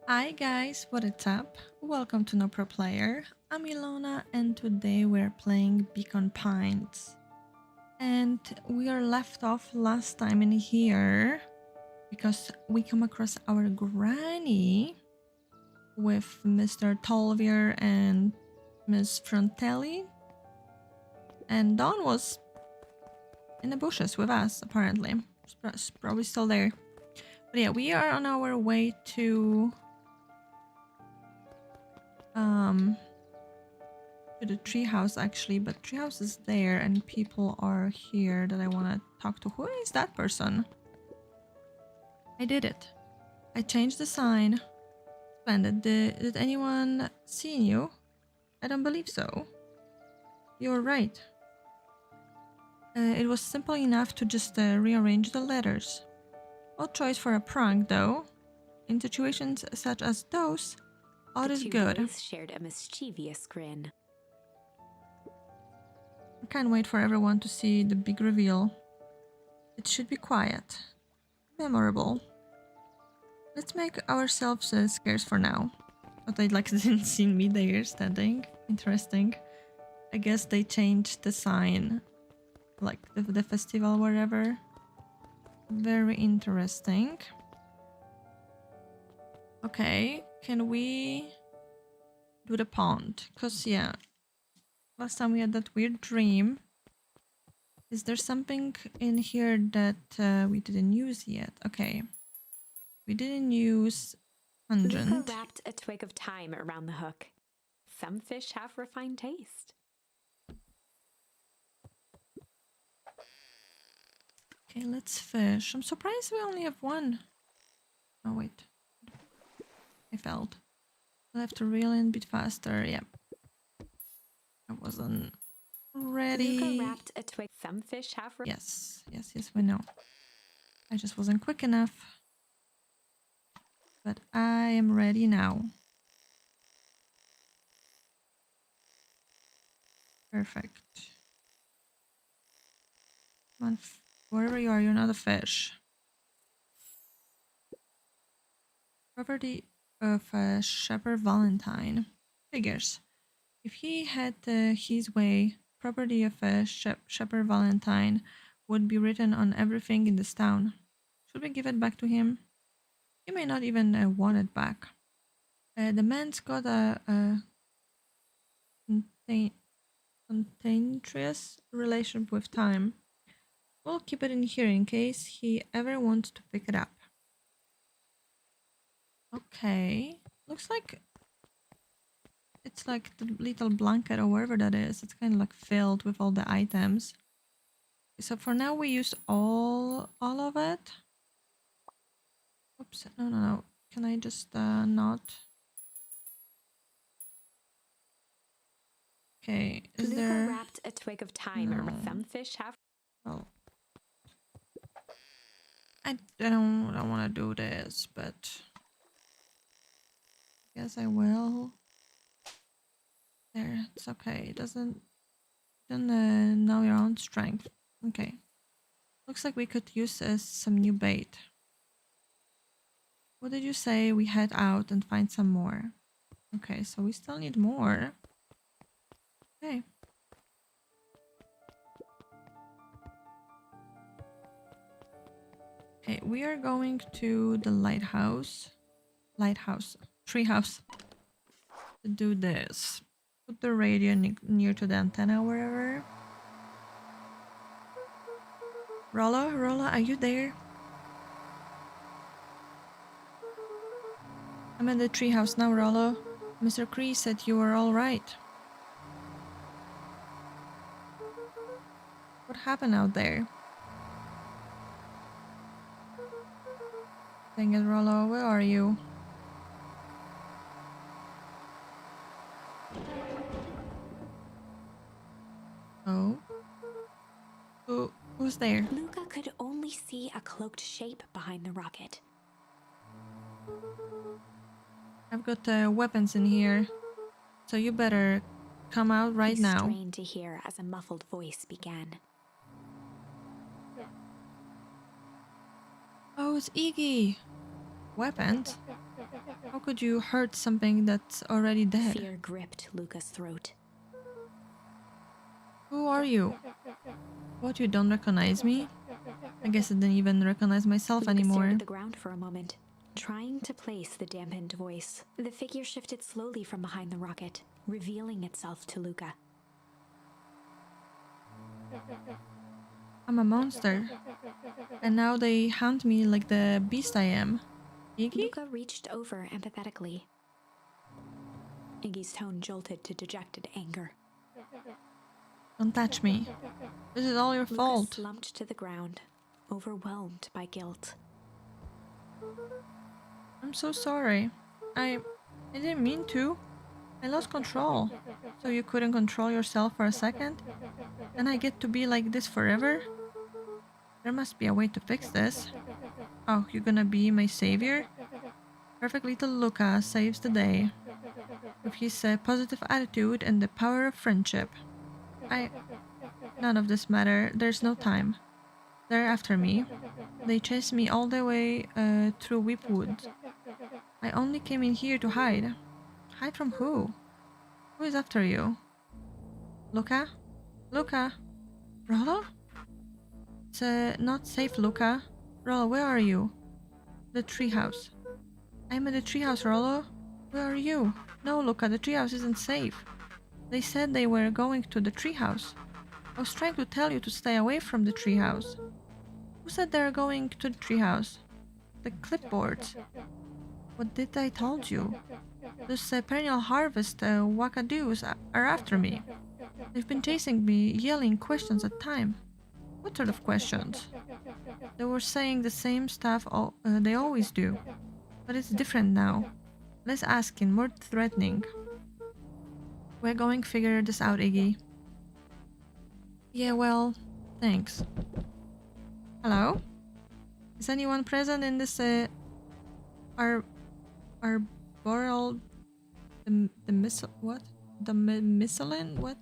Hi guys, what is up? Welcome to Nopro Player. I'm Ilona and today we're playing Beacon Pines. And we are left off last time in here because we come across our granny with Mr. Tolvier and Miss Frontelli. And Dawn was in the bushes with us, apparently. She's probably still there. But yeah, we are on our way to the treehouse actually, but treehouse is there and people are here that I want to talk to. Who is that person? I did it. I changed the sign. Splendid. Did anyone see you? I don't believe so. You're right. It was simple enough to just rearrange the letters. Odd choice for a prank, though. In situations such as those, odd is good. The two boys shared a mischievous grin. I can't wait for everyone to see the big reveal. It should be quiet. Memorable. Let's make ourselves scarce for now. But they didn't see me there standing. Interesting. I guess they changed the sign. Like the festival, wherever. Very interesting. Okay, can we do the pond? Because, yeah, last time we had that weird dream. Is there something in here that we didn't use yet? Okay. We didn't use pungent. Luca wrapped a twig of thyme around the hook. Some fish have refined taste. Okay, let's fish. I'm surprised we only have one. Oh, wait. I failed. I'll have to reel in a bit faster. Yep. I wasn't ready. Luca wrapped a twig. Some fish have. Yes, we know. I just wasn't quick enough. But I am ready now. Perfect. Come on, wherever you are, you're not a fish. Property of Shepherd Valentine. Figures. If he had his way, property of Shepherd Valentine would be written on everything in this town. Should we give it back to him? He may not even want it back. The man's got a contentious relationship with time. We'll keep it in here in case he ever wants to pick it up. Okay. Looks like it's like the little blanket or wherever that is. It's kind of like filled with all the items. So for now we use all of it. Oops, no. Can I just not? Okay, is Luca there? wrapped a twig of thyme. No. Some fish have. Oh. I don't want to do this, but I guess I will. There, it's okay. It doesn't know your own strength. Okay. Looks like we could use some new bait. What did you say? We head out and find some more. Okay, so we still need more. Okay. Okay, we are going to the treehouse to do this. Put the radio near to the antenna, wherever. Rolla, are you there? I'm in the treehouse now, Rollo. Mr. Cree said you were all right. What happened out there? Dang it, Rollo, where are you? Oh? Who's there? Luca could only see a cloaked shape behind the rocket. I've got weapons in here, so you better come out right now. He strained to hear as a muffled voice began. Oh, it's Iggy. Weapons? How could you hurt something that's already dead? Fear gripped Luca's throat. Who are you? What, you don't recognize me? I guess I didn't even recognize myself Luca anymore. stared at the ground for a moment, trying to place the dampened voice. The figure shifted slowly from behind the rocket, revealing itself to Luca. I'm a monster. And now they hunt me like the beast I am. Iggy? Luca reached over empathetically. Iggy's tone jolted to dejected anger. Don't touch me. This is all your Luca fault. slumped to the ground, overwhelmed by guilt. I'm so sorry. I didn't mean to. I lost control. So you couldn't control yourself for a second? And I get to be like this forever? There must be a way to fix this. Oh, you're gonna be my savior? Perfect little Luca saves the day. With his positive attitude and the power of friendship. None of this matter. There's no time. They're after me. They chased me all the way through Whip Woods. I only came in here to hide. Hide from who? Who is after you? Luca? Luca? Rollo? It's not safe, Luca. Rollo, where are you? The treehouse. I'm at the treehouse, Rollo. Where are you? No, Luca, the treehouse isn't safe. They said they were going to the treehouse. I was trying to tell you to stay away from the treehouse. Who said they're going to the treehouse? The clipboards. What did I told you? Those perennial harvest wackadoos are after me. They've been chasing me, yelling questions at time. What sort of questions? They were saying the same stuff they always do. But it's different now. Less asking, more threatening. We're going to figure this out, Iggy. Yeah, well, thanks. Hello? Is anyone present in this arboreal the missile what? The missilin? What?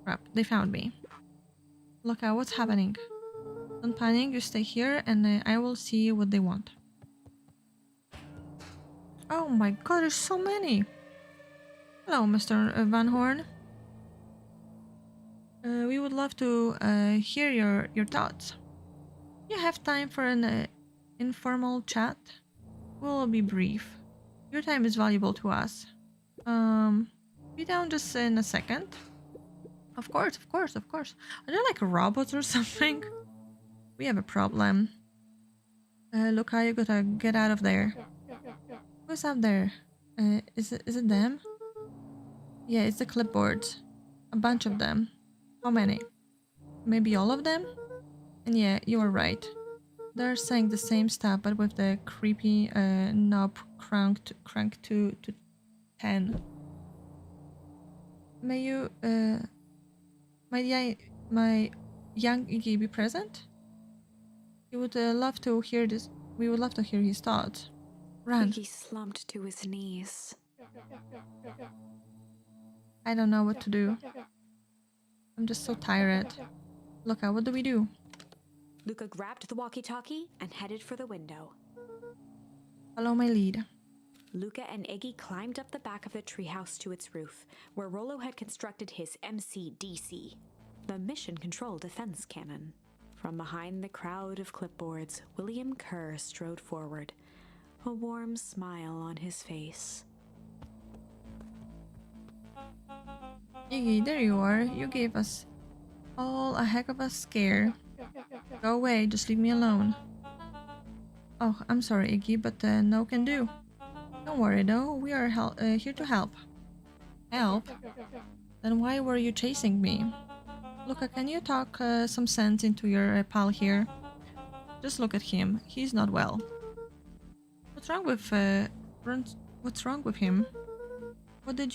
Crap, they found me. Look out, what's happening? Don't panic, you stay here and I will see what they want. Oh my god, there's so many! Hello, Mr. Van Horn. We would love to hear your thoughts. You have time for an informal chat? We'll be brief. Your time is valuable to us. Be down just in a second. Of course, of course, of course. Are they like robots or something? We have a problem. Luca, you gotta get out of there. Who's up there? Is it them? Yeah, it's the clipboards. A bunch of them. How many? Maybe all of them? And yeah, you were right. They're saying the same stuff, but with the creepy knob cranked to 10. May you, my young Iggy be present? He would love to hear this. We would love to hear his thoughts. Run. Iggy slumped to his knees. I don't know what to do. I'm just so tired. Luca, what do we do? Luca grabbed the walkie-talkie and headed for the window. Follow my lead. Luca and Iggy climbed up the back of the treehouse to its roof, where Rollo had constructed his MCDC, the Mission Control Defense Cannon. From behind the crowd of clipboards, William Kerr strode forward, a warm smile on his face. Iggy, there you are. You gave us all a heck of a scare. Go away, just leave me alone. Oh, I'm sorry, Iggy, but no can do. Don't worry though, we are here to help. Help? Then why were you chasing me? Luca, can you talk some sense into your pal here? Just look at him, he's not well. What's wrong with what's wrong with him? What did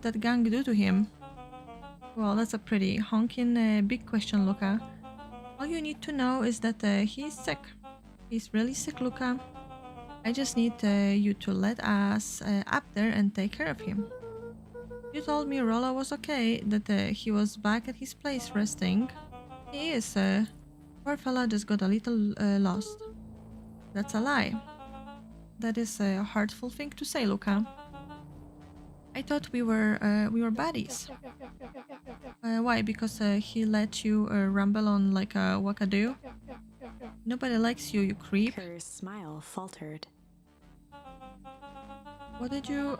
that gang do to him? Well, that's a pretty honking big question, Luca. All you need to know is that he's sick. He's really sick, Luca. I just need you to let us up there and take care of him. You told me Rollo was okay, that he was back at his place resting. He is. Poor fella just got a little lost. That's a lie. That is a hurtful thing to say, Luca. I thought we were buddies. Why? Because he let you rumble on like a wackadoo? Nobody likes you, you creep. Kerr's smile faltered. What did you...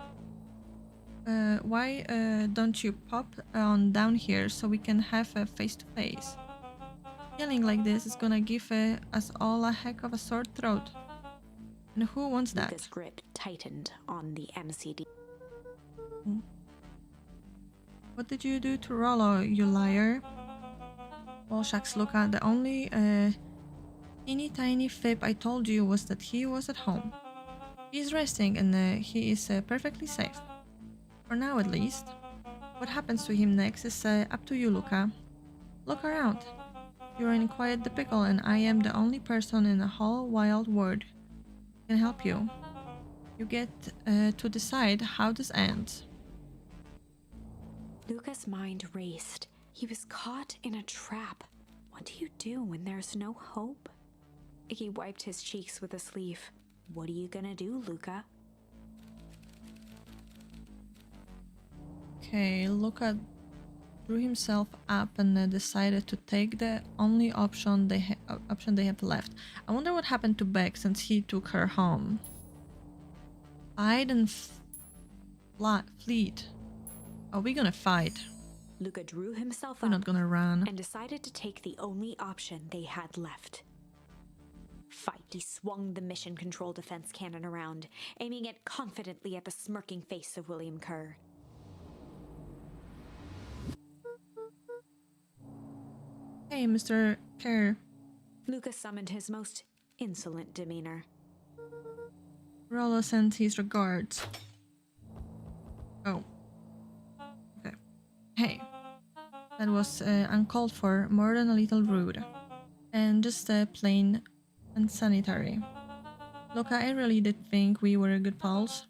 why don't you pop on down here so we can have a face-to-face? Yelling like this is gonna give us all a heck of a sore throat. And who wants that? Luca's grip tightened on the MCD. What did you do to Rollo, you liar? Well, shucks, Luca, the only teeny tiny fib I told you was that he was at home. He's resting and he is perfectly safe. For now, at least. What happens to him next is up to you, Luca. Look around. You're in quite the pickle and I am the only person in the whole wild world who can help you. You get to decide how this ends. Luca's mind raced. He was caught in a trap. What do you do when there's no hope? He wiped his cheeks with a sleeve. What are you gonna do, Luca? Okay, Luca drew himself up and decided to take the only option they have left. I wonder what happened to Beck since he took her home. Fight and fleet. Are we gonna fight? Luca drew himself We're up not gonna run. and decided to take the only option they had left. Fight. He swung the mission control defense cannon around, aiming it confidently at the smirking face of William Kerr. Hey, Mr. Kerr. Luca summoned his most insolent demeanor. Rollo sends his regards. Oh. Okay. Hey. That was uncalled for, more than a little rude. And just plain unsanitary. Look, I really did think we were good pals.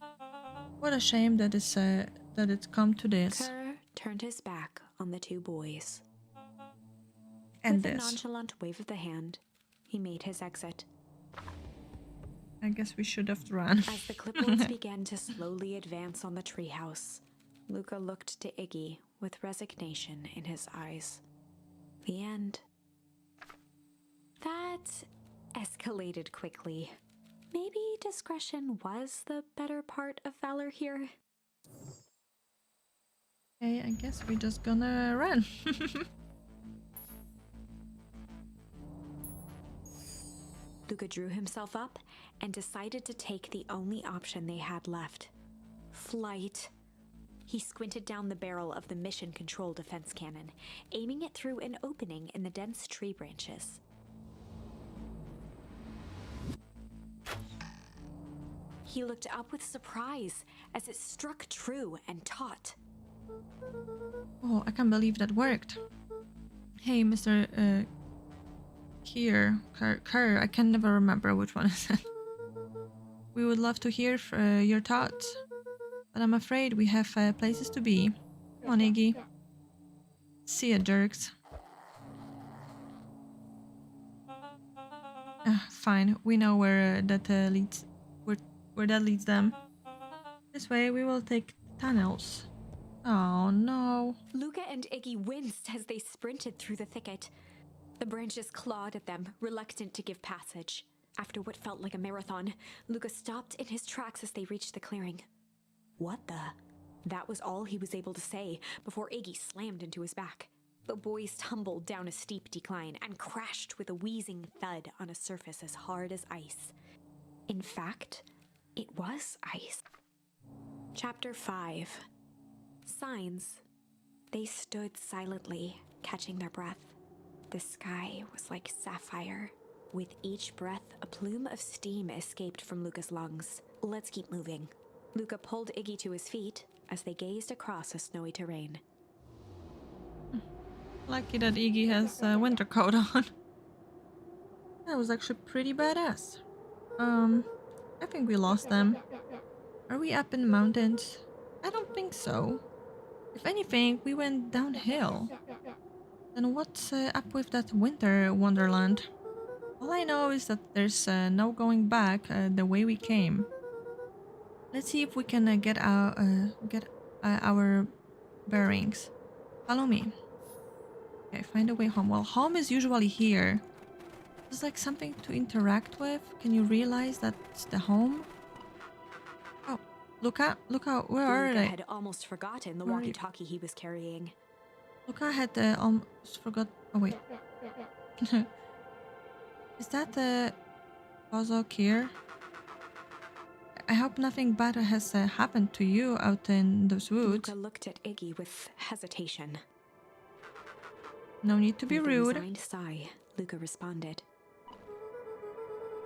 What a shame that it's come to this. Kerr turned his back on the two boys. And With a this. nonchalant wave of the hand, he made his exit. I guess we should have run. As the clipboards began to slowly advance on the treehouse, Luca looked to Iggy with resignation in his eyes. The end. That escalated quickly. Maybe discretion was the better part of valor here. Okay, I guess we're just gonna run. Luca drew himself up and decided to take the only option they had left. Flight. He squinted down the barrel of the mission control defense cannon, aiming it through an opening in the dense tree branches. He looked up with surprise as it struck true and taut. Oh, I can't believe that worked. Hey, Mr. Kerr, I can never remember which one is it. We would love to hear your thoughts, but I'm afraid we have places to be. Come on, Iggy. See ya, jerks. Fine, we know where that leads. Where that leads them. This way, we will take tunnels. Oh no. Luca and Iggy winced as they sprinted through the thicket. The branches clawed at them, reluctant to give passage. After what felt like a marathon, Luca stopped in his tracks as they reached the clearing. What the? That was all he was able to say before Iggy slammed into his back. The boys tumbled down a steep decline and crashed with a wheezing thud on a surface as hard as ice. In fact, it was ice. Chapter 5. Signs. They stood silently, catching their breath. The sky was like sapphire. With each breath, a plume of steam escaped from Luca's lungs. Let's keep moving. Luca pulled Iggy to his feet as they gazed across a snowy terrain. Lucky that Iggy has a winter coat on. That was actually pretty badass. I think we lost them. Are we up in the mountains? I don't think so. If anything, we went downhill. Then what's up with that winter wonderland? All I know is that there's no going back the way we came. Let's see if we can get our bearings. Follow me. Okay, find a way home. Well, home is usually here. There's like something to interact with. Can you realize that's the home? Oh, Luca, where are Luca they? had almost forgotten the Where are you? walkie-talkie he was carrying. Luca had almost forgot. Oh wait, is that the puzzle here? I hope nothing bad has happened to you out in those woods. Luca looked at Iggy with hesitation. No need to be With a rude. resigned sigh, Luca responded.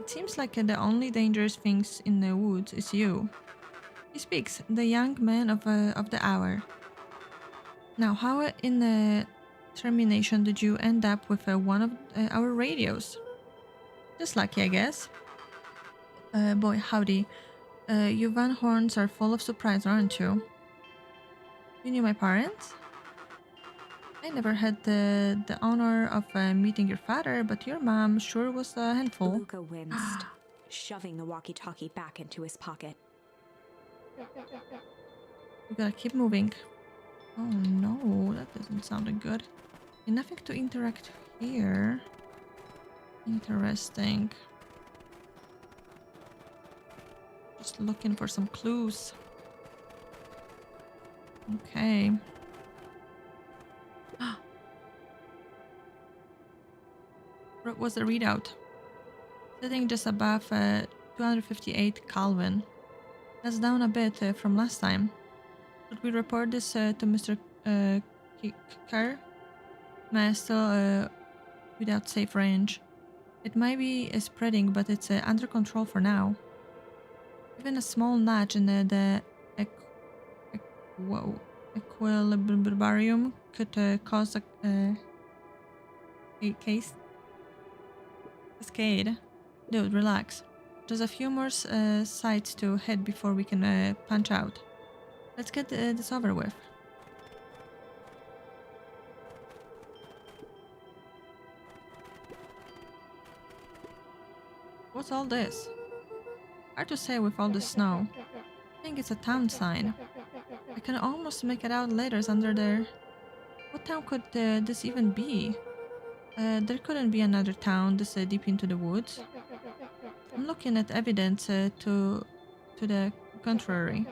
It seems like the only dangerous things in the woods is you. He speaks, the young man of the hour. Now, how in the termination did you end up with one of our radios? Just lucky, I guess. Boy, howdy. You Van Horns are full of surprise, aren't you? You knew my parents? I never had the honor of meeting your father, but your mom sure was a handful. Luca winced, shoving the walkie-talkie back into his pocket. We gotta keep moving. Oh no, that doesn't sound good. Okay, nothing to interact here. Interesting. Just looking for some clues. Okay. What was the readout? Sitting just above 258 Kelvin. That's down a bit from last time. Should we report this to Mr. Kerr? Nah, still without safe range. It might be spreading, but it's under control for now. Even a small notch in the equilibrium could cause a cascade. Dude, relax. Just a few more sites to hit before we can punch out. Let's get this over with. What's all this? Hard to say with all the snow. I think it's a town sign. I can almost make it out letters under there. What town could this even be? There couldn't be another town this deep into the woods. I'm looking at evidence to the contrary.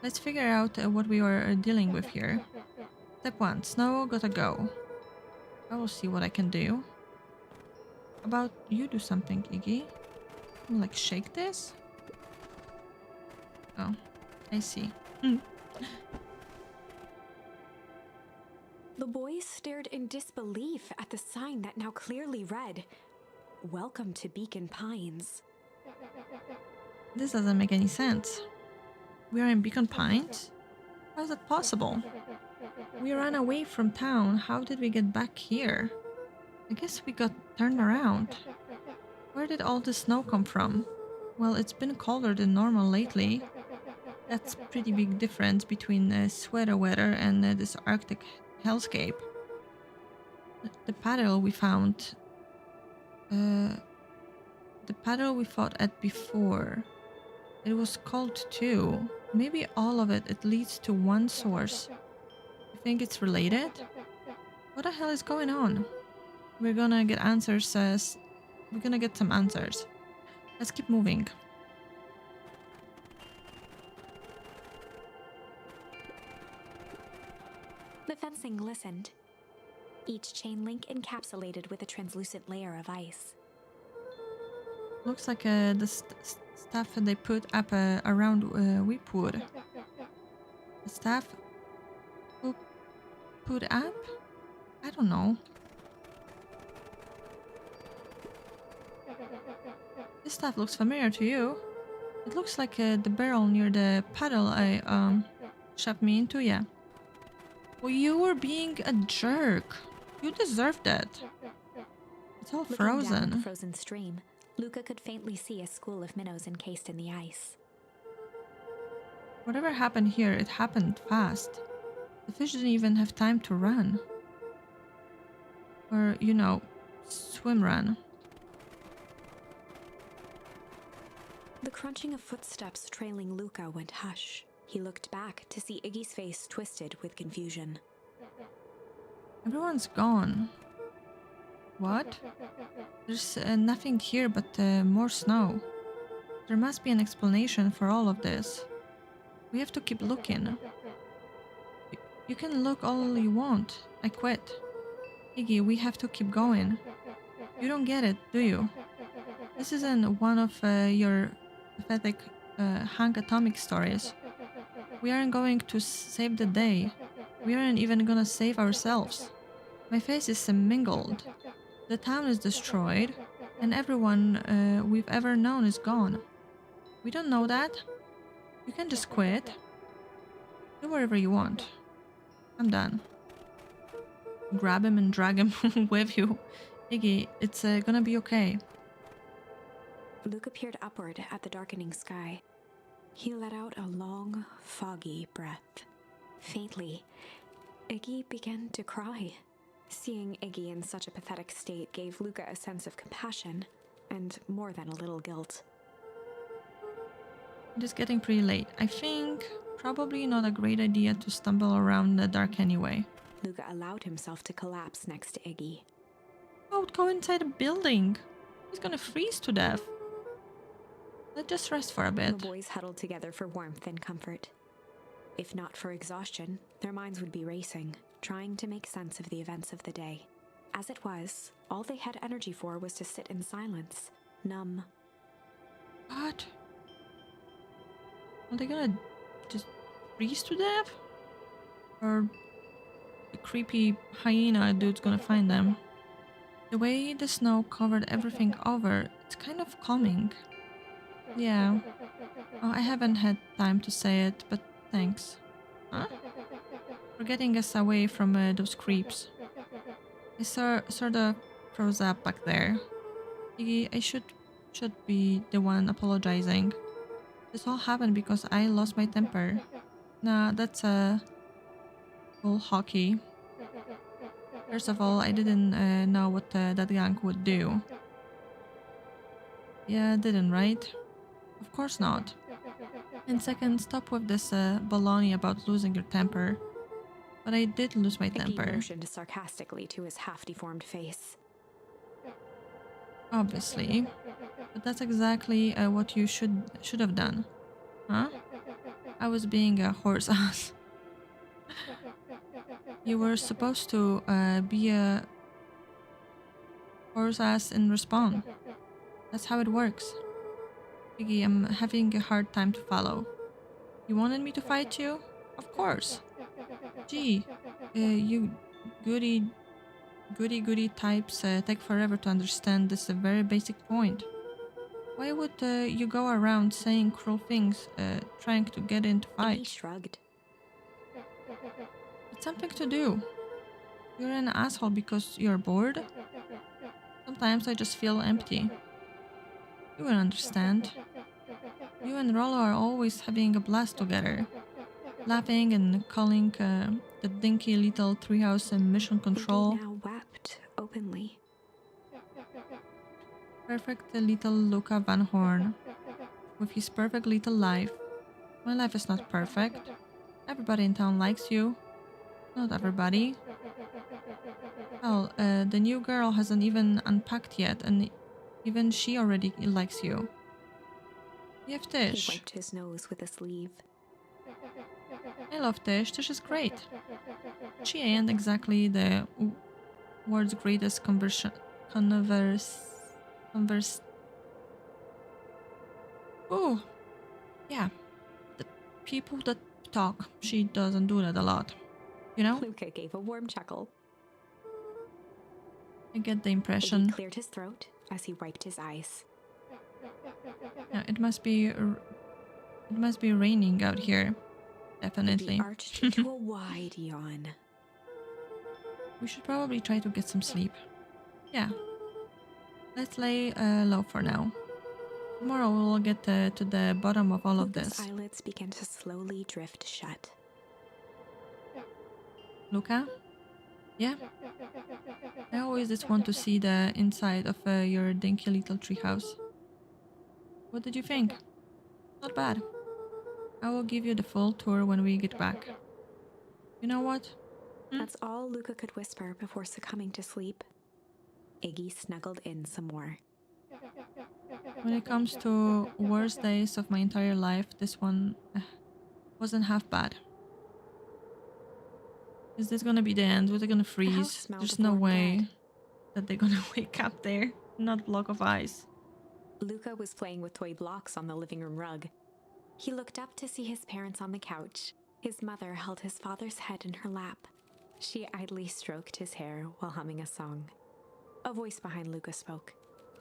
Let's figure out what we are dealing with here. Step 1. Snow gotta go. I will see what I can do. How about you do something, Iggy? Like shake this? Oh, I see. The boys stared in disbelief at the sign that now clearly read, "Welcome to Beacon Pines." This doesn't make any sense. We are in Beacon Pines? How is that possible? We ran away from town. How did we get back here? I guess we got turned around. Where did all the snow come from? Well, it's been colder than normal lately. That's a pretty big difference between sweater weather and this Arctic hellscape. The paddle we found. The paddle we fought at before. It was cold too. Maybe all of it leads to one source. You think it's related? What the hell is going on? We're gonna get answers. We're gonna get some answers. Let's keep moving. The fencing glistened, each chain link encapsulated with a translucent layer of ice. Looks like the stuff they put up around Whipwood. The stuff who put up? I don't know. This stuff looks familiar to you. It looks like the barrel near the paddle I shoved me into, yeah. Well, you were being a jerk. You deserved that. It's all Looking down at the frozen. frozen stream, Luca could faintly see a school of minnows encased in the ice. Whatever happened here, it happened fast. The fish didn't even have time to run. Or, you know, swim run. The crunching of footsteps trailing Luca went hush. He looked back to see Iggy's face twisted with confusion. Everyone's gone. What? There's nothing here but more snow. There must be an explanation for all of this. We have to keep looking. You can look all you want. I quit. Iggy, we have to keep going. You don't get it, do you? This isn't one of your pathetic Hank Atomic stories. We aren't going to save the day. We aren't even gonna save ourselves. My face is mingled. The town is destroyed, and everyone we've ever known is gone. We don't know that. You can just quit. Do whatever you want. I'm done. Grab him and drag him with you. Iggy, it's gonna be okay. Luca peered upward at the darkening sky. He let out a long, foggy breath. Faintly, Iggy began to cry. Seeing Iggy in such a pathetic state gave Luca a sense of compassion, and more than a little guilt. It is getting pretty late. I think probably not a great idea to stumble around in the dark anyway. Luca allowed himself to collapse next to Iggy. I would go inside a building. He's gonna freeze to death. Let's just rest for a bit. The boys huddled together for warmth and comfort. If not for exhaustion, their minds would be racing, trying to make sense of the events of the day. As it was, all they had energy for was to sit in silence, numb. What? Are they gonna just freeze to death? Or the creepy hyena dude's gonna find them? The way the snow covered everything over, it's kind of calming. Yeah. Oh, I haven't had time to say it, but thanks. Huh? For getting us away from those creeps. I sort of froze up back there. Iggy, I should be the one apologizing. This all happened because I lost my temper. Nah, that's bull hockey. First of all, I didn't know what that gang would do. Yeah, didn't, right? Of course not. And second, stop with this baloney about losing your temper. But I did lose my temper. Iggy motioned sarcastically to his half-deformed face. Obviously. But that's exactly what you should have done. Huh? I was being a horse ass. You were supposed to be a horse ass in response. That's how it works. Iggy, I'm having a hard time to follow. You wanted me to fight you? Of course. Gee, you goody types take forever to understand this very basic point. Why would you go around saying cruel things, trying to get into Iggy fights? shrugged. It's something to do. You're an asshole because you're bored? Sometimes I just feel empty. You will understand. You and Rollo are always having a blast together. Laughing and calling the dinky little treehouse mission control. Iggy now wept openly. Perfect little Luca Van Horn. With his perfect little life. My life is not perfect. Everybody in town likes you. Not everybody. Well, the new girl hasn't even unpacked yet, and even she already likes you. You have Tish. He wiped his nose with a sleeve. I love Tish. Tish is great. She ain't exactly the world's greatest Oh, yeah. The people that talk. She doesn't do that a lot. You know? Luca gave a warm chuckle. I get the impression. Iggy cleared his throat as he wiped his eyes. Yeah, it must be raining out here. Definitely. Iggy arched into a wide yawn. We should probably try to get some sleep. Yeah. Let's lay low for now. Tomorrow we'll get to the bottom of all of Luca's this. eyelids began to slowly drift shut. Luca? Yeah? I always just want to see the inside of your dinky little treehouse. What did you think? Not bad. I will give you the full tour when we get back. You know what? That's all Luca could whisper before succumbing to sleep. Iggy snuggled in some more. When it comes to worst days of my entire life, this one wasn't half bad. Is this gonna be the end? Was it gonna The house freeze? smelled There's of no warm way bread. that they're gonna wake up there. Not block of ice. Luca was playing with toy blocks on the living room rug. He looked up to see his parents on the couch. His mother held his father's head in her lap. She idly stroked his hair while humming a song. A voice behind Luca spoke.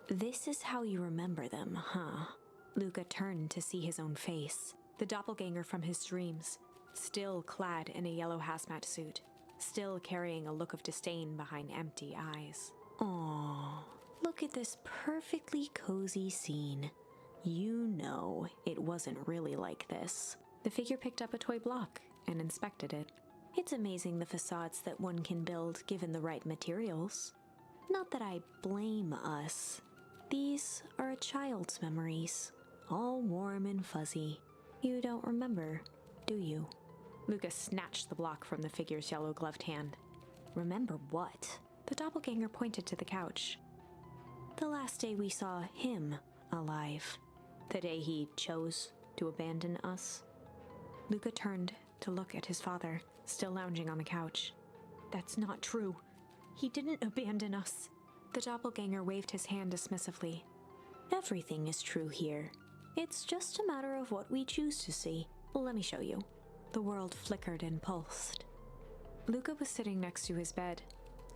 "This is how you remember them, huh?" Luca turned to see his own face, the doppelganger from his dreams, still clad in a yellow hazmat suit, still carrying a look of disdain behind empty eyes. "Aww, look at this perfectly cozy scene. You know it wasn't really like this." The figure picked up a toy block and inspected it. "It's amazing the facades that one can build given the right materials. Not that I blame us. These are a child's memories, all warm and fuzzy. You don't remember, do you?" Lucas snatched the block from the figure's yellow-gloved hand. "Remember what?" The doppelganger pointed to the couch. "The last day we saw him alive. The day he chose to abandon us." Luca turned to look at his father, still lounging on the couch. "That's not true. He didn't abandon us." The doppelganger waved his hand dismissively. "Everything is true here. It's just a matter of what we choose to see. Let me show you." The world flickered and pulsed. Luca was sitting next to his bed,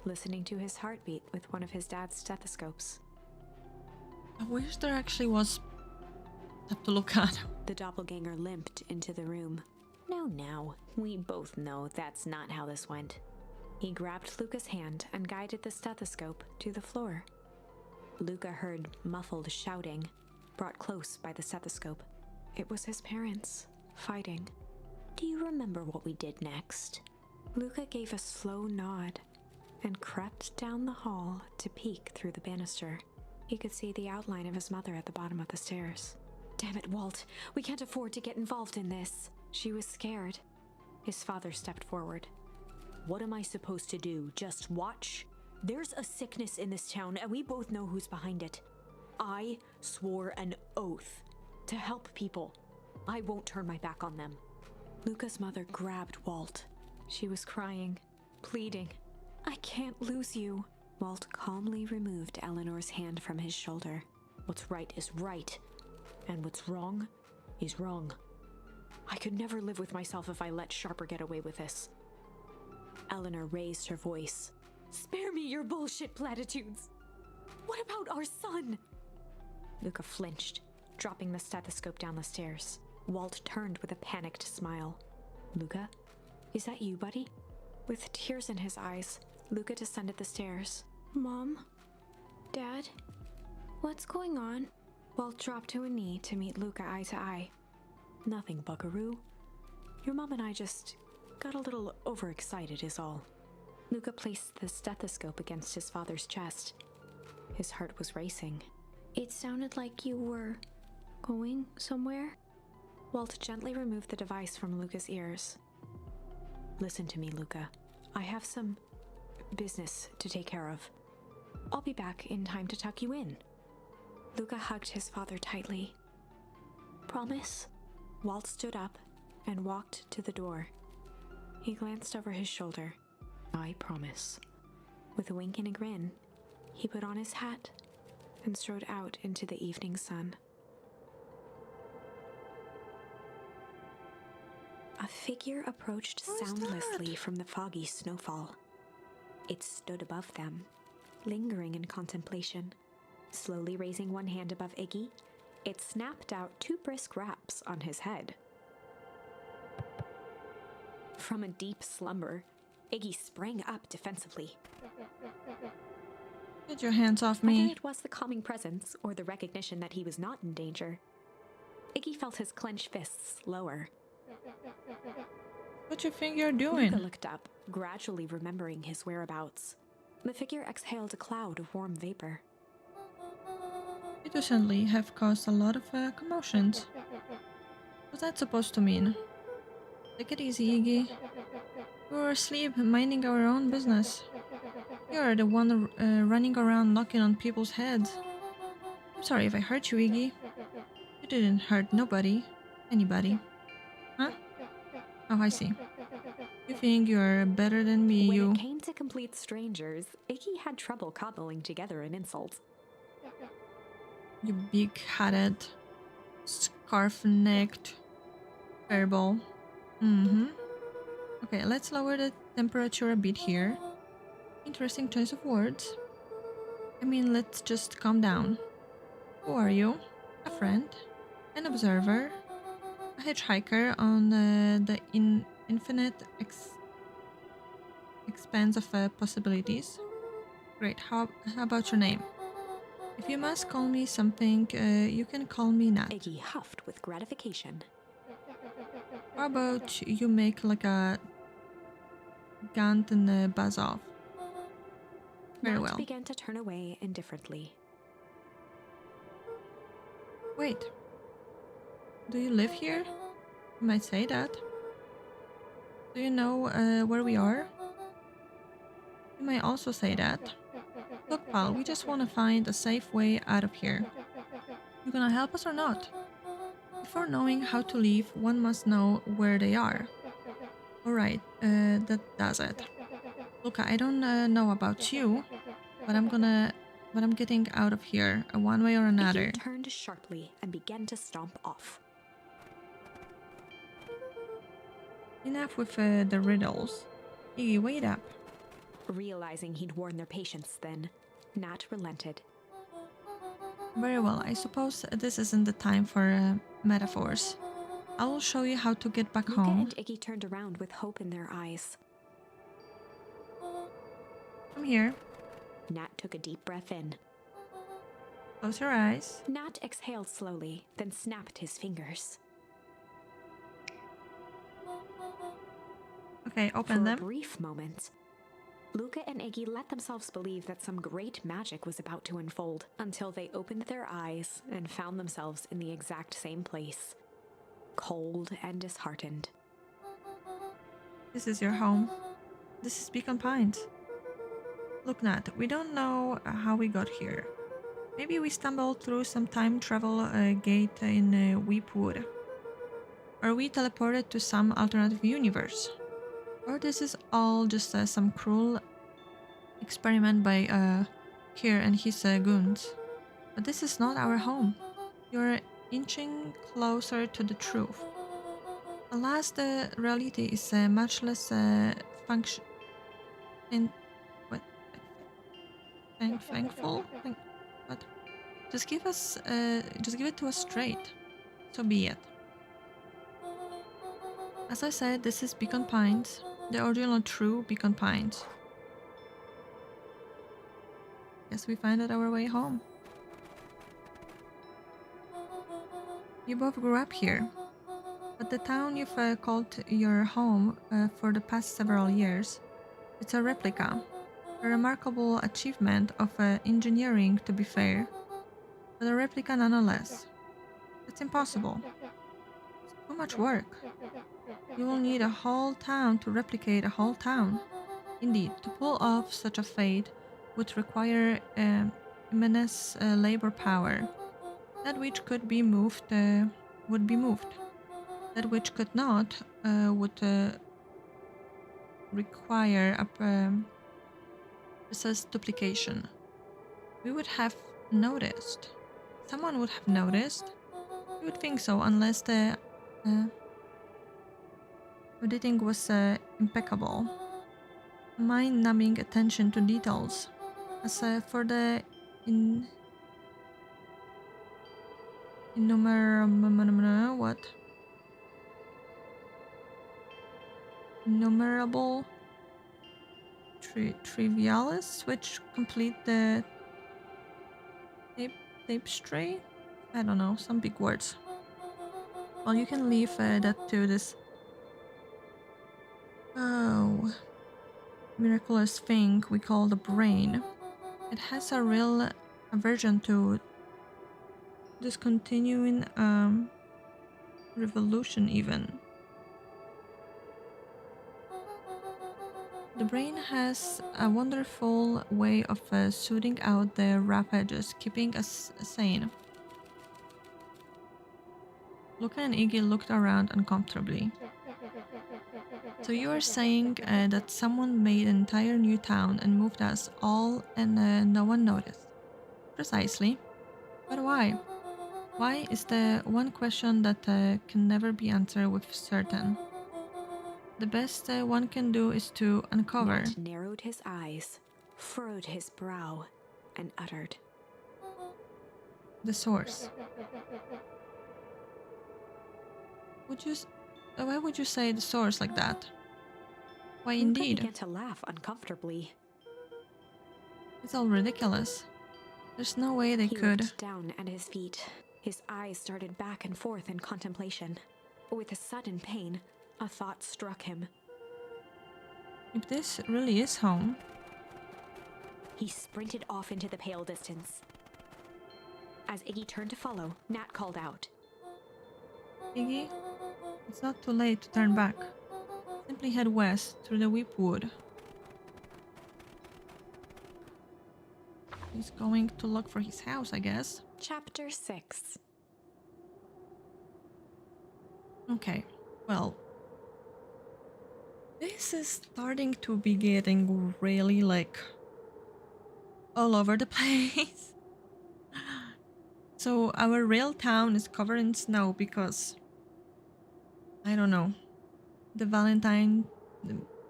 listening to his heartbeat with one of his dad's stethoscopes. I wish there actually was stuff to look at. The doppelganger limped into the room. Now, we both know that's not how this went." He grabbed Luca's hand and guided the stethoscope to the floor. Luca heard muffled shouting, brought close by the stethoscope. It was his parents, fighting. "Do you remember what we did next?" Luca gave a slow nod and crept down the hall to peek through the banister. He could see the outline of his mother at the bottom of the stairs. "Damn it, Walt. We can't afford to get involved in this." She was scared. His father stepped forward. "What am I supposed to do? Just watch? There's a sickness in this town, and we both know who's behind it. I swore an oath to help people. I won't turn my back on them." Luca's mother grabbed Walt. She was crying, pleading. "I can't lose you." Walt calmly removed Eleanor's hand from his shoulder. "What's right is right, and what's wrong is wrong. I could never live with myself if I let Sharper get away with this." Eleanor raised her voice. "Spare me your bullshit platitudes. What about our son?" Luca flinched, dropping the stethoscope down the stairs. Walt turned with a panicked smile. "Luca, is that you, buddy?" With tears in his eyes, Luca descended the stairs. "Mom? Dad? What's going on?" Walt dropped to a knee to meet Luca eye to eye. "Nothing, buckaroo. Your mom and I just got a little overexcited is all." Luca placed the stethoscope against his father's chest. His heart was racing. "It sounded like you were going somewhere." Walt gently removed the device from Luca's ears. "Listen to me, Luca. I have some business to take care of. I'll be back in time to tuck you in." Luca hugged his father tightly. "Promise?" Walt stood up and walked to the door. He glanced over his shoulder. "I promise." With a wink and a grin, he put on his hat and strode out into the evening sun. A figure approached Who is soundlessly that? from the foggy snowfall. It stood above them, lingering in contemplation. Slowly raising one hand above Iggy, it snapped out 2 brisk raps on his head. From a deep slumber, Iggy sprang up defensively. Get your hands off Whether me. it was the calming presence or the recognition that he was not in danger, Iggy felt his clenched fists lower. What you think you're Luca doing? looked up, gradually remembering his whereabouts. The figure exhaled a cloud of warm vapor. You recently have caused a lot of commotions. What's that supposed to mean? Take it easy, Iggy. We were asleep, minding our own business. You're the one running around knocking on people's heads. I'm sorry if I hurt you, Iggy. You didn't hurt nobody. Anybody. Huh? Oh, I see. You think you're better than me, When you... it came to complete strangers, Iggy had trouble cobbling together an insult. You big-headed, scarf-necked hairball. Okay, let's lower the temperature a bit here. Interesting choice of words. I mean, let's just calm down. Who are you? A friend? An observer? A hitchhiker on the infinite expanse of possibilities? Great, how about your name? If you must call me something, you can call me Nat. Iggy huffed with gratification. How about you make like a Gant and buzz off? Very Nat well. began to turn away indifferently. Wait. Do you live here? You might say that. Do you know where we are? You might also say that. Look, pal, we just want to find a safe way out of here. You gonna help us or not? Before knowing how to leave, one must know where they are. Alright, that does it. Look, I don't know about you, but I'm getting out of here, one way or another. Iggy turned sharply and began to stomp off. Enough with the riddles. Iggy, wait up. Realizing he'd worn their patience then, Nat relented. Very well, I suppose this isn't the time for metaphors. I will show you how to get back Luca home. and Iggy turned around with hope in their eyes. Come here. Nat took a deep breath in. Close your eyes. Nat exhaled slowly, then snapped his fingers. Okay, open For them. a brief moment, Luca and Iggy let themselves believe that some great magic was about to unfold, until they opened their eyes and found themselves in the exact same place, cold and disheartened. This is your home. This is Beacon Pines. Look, Nat, we don't know how we got here. Maybe we stumbled through some time travel gate in Weepwood. Or we teleported to some alternative universe. Or this is all just some cruel experiment by Kier and his goons. But this is not our home. You're inching closer to the truth. Alas, the reality is much less thankful. What? Just give it to us straight. So be it. As I said, this is Beacon Pines, the original true Beacon Pines. Guess we find it our way home. You both grew up here, but the town you've called your home for the past several years, it's a replica. A remarkable achievement of engineering, to be fair, but a replica nonetheless. It's impossible. It's too much work. You will need a whole town to replicate a whole town. Indeed, to pull off such a fate would require immense labor power. That which could be moved would be moved. That which could not would require a precise duplication. We would have noticed. Someone would have noticed. You would think so, unless the editing was impeccable. Mind-numbing attention to details. As for the innumerable trivialis, which complete the tapestry? I don't know, some big words. Well, you can leave that to this. Oh. miraculous thing we call the brain. It has a real aversion to discontinuing revolution even. The brain has a wonderful way of soothing out the rough edges, keeping us sane. Luca and Iggy looked around uncomfortably. So you are saying that someone made an entire new town and moved us all and no one noticed? Precisely. But why? Why is the one question that can never be answered with certain. The best one can do is to uncover. Nat narrowed his eyes, furrowed his brow, and uttered, The source. Why would you say the source like that? Why Luca indeed? began to laugh uncomfortably. It's all ridiculous. There's no way they He could. looked down at his feet. His eyes started back and forth in contemplation. With a sudden pain, a thought struck him. If this really is home, He sprinted off into the pale distance. As Iggy turned to follow, Nat called out, Iggy, it's not too late to turn back. Simply head west through the Whipwood. He's going to look for his house, I guess. Chapter 6. Okay, well, this is starting to be getting really like all over the place. So our real town is covered in snow because I don't know, the Valentine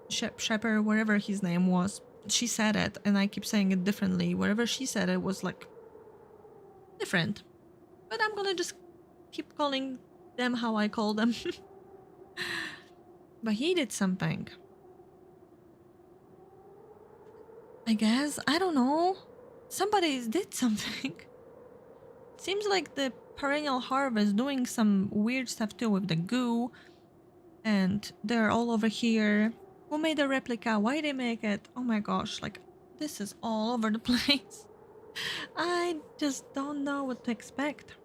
Shepherd, whatever his name was, she said it and I keep saying it differently. Whatever she said it was like different, but I'm gonna just keep calling them how I call them. But he did something, I guess. I don't know, somebody did something. Seems like the perennial harvest doing some weird stuff too with the goo, and they're all over here. Who made the replica? Why they make it? Oh my gosh, like this is all over the place. I just don't know what to expect.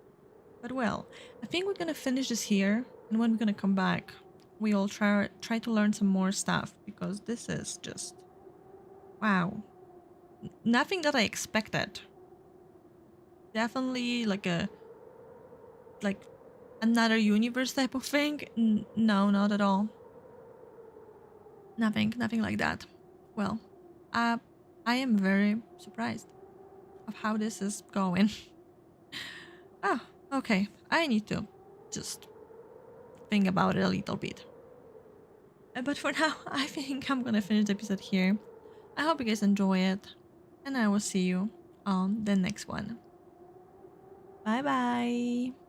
But well, I think we're gonna finish this here, and when we're gonna come back, we all try to learn some more stuff, because this is just wow. Nothing that I expected. Definitely like another universe type of thing. No, not at all. Nothing like that. Well, I am very surprised of how this is going. Oh, okay. I need to just think about it a little bit. But for now, I think I'm gonna finish the episode here. I hope you guys enjoy it, and I will see you on the next one. Bye bye.